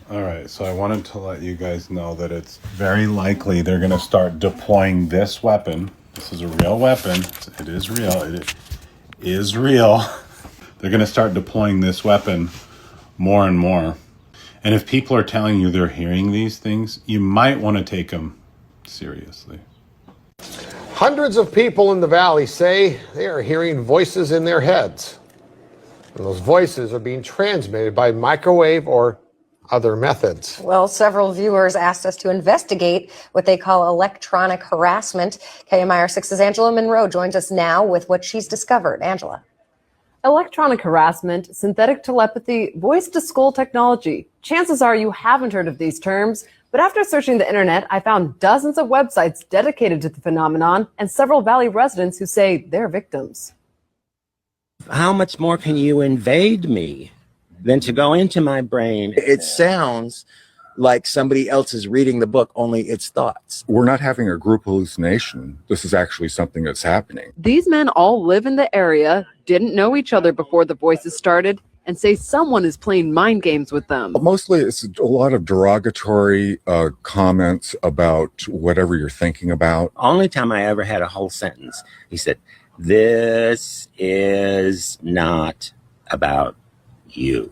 All right, so I wanted to let you guys know that it's very likely they're going to start deploying this weapon. This is a real weapon. It is real. It is real. They're going to start deploying this weapon more and more. And if people are telling you they're hearing these things, you might want to take them seriously. Hundreds of people in the valley say they are hearing voices in their heads. And those voices are being transmitted by microwave or other methods. Well, several viewers asked us to investigate what they call electronic harassment. KMIR 6's Angela Monroe joins us now with what she's discovered. Angela. Electronic harassment, synthetic telepathy, voice-to-skull technology. Chances are you haven't heard of these terms, but after searching the internet, I found dozens of websites dedicated to the phenomenon and several Valley residents who say they're victims. How much more can you invade me than to go into my brain? It sounds like somebody else is reading the book, only it's thoughts. We're not having a group hallucination. This is actually something that's happening. These men all live in the area, didn't know each other before the voices started, and say someone is playing mind games with them. Mostly it's a lot of derogatory comments about whatever you're thinking about. Only time I ever had a whole sentence, he said, "This is not about you,"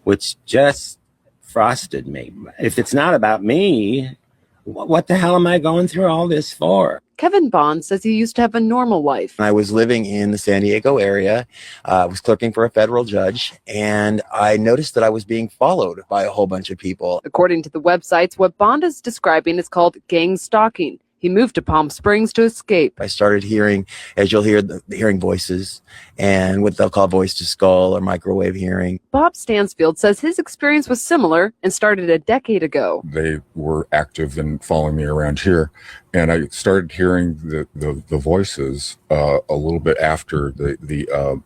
which just frosted me. If it's not about me, what the hell am I going through all this for? Kevin Bond says he used to have a normal life. I was living in the San Diego area. I was clerking for a federal judge, and I noticed that I was being followed by a whole bunch of people. According to the websites, what Bond is describing is called gang stalking. He moved to Palm Springs to escape. I started hearing, as you'll hear, hearing voices and what they'll call voice to skull or microwave hearing. Bob Stansfield says his experience was similar and started a decade ago. They were active in following me around here, and I started hearing the voices a little bit after the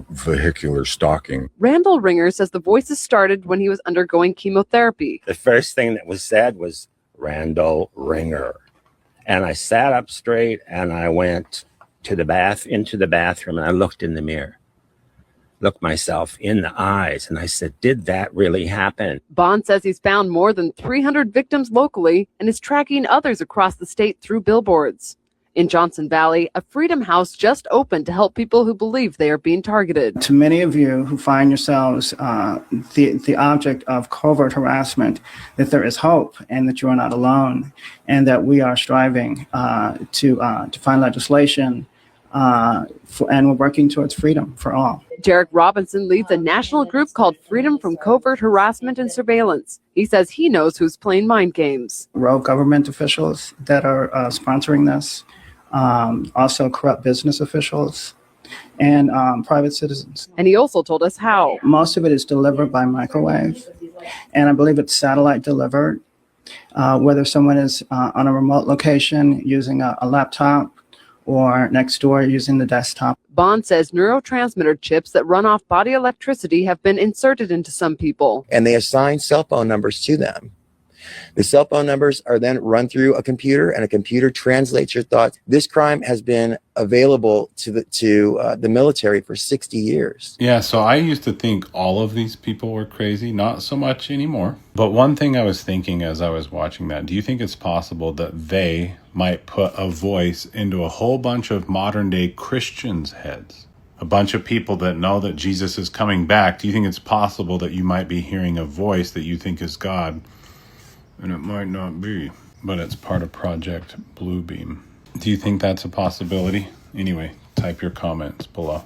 vehicular stalking. Randall Ringer says the voices started when he was undergoing chemotherapy. The first thing that was said was Randall Ringer. And I sat up straight and I went to into the bathroom, and I looked in the mirror, looked myself in the eyes, and I said, did that really happen? Bond says he's found more than 300 victims locally and is tracking others across the state through billboards. In Johnson Valley, a Freedom House just opened to help people who believe they are being targeted. To many of you who find yourselves the object of covert harassment, that there is hope and that you are not alone, and that we are striving to find legislation and we're working towards freedom for all. Jarek Robinson leads a national group called Freedom from Covert Harassment and Surveillance. He says he knows who's playing mind games. Rogue government officials that are sponsoring this, also corrupt business officials, and private citizens. And he also told us how. Most of it is delivered by microwave, and I believe it's satellite delivered, whether someone is on a remote location using a laptop or next door using the desktop. Bond says neurotransmitter chips that run off body electricity have been inserted into some people. And they assign cell phone numbers to them. The cell phone numbers are then run through a computer, and a computer translates your thoughts. This crime has been available to the military for 60 years. Yeah, so I used to think all of these people were crazy, not so much anymore. But one thing I was thinking as I was watching that, do you think it's possible that they might put a voice into a whole bunch of modern day Christians' heads? A bunch of people that know that Jesus is coming back. Do you think it's possible that you might be hearing a voice that you think is God? And it might not be, but it's part of Project Bluebeam. Do you think that's a possibility? Anyway, type your comments below.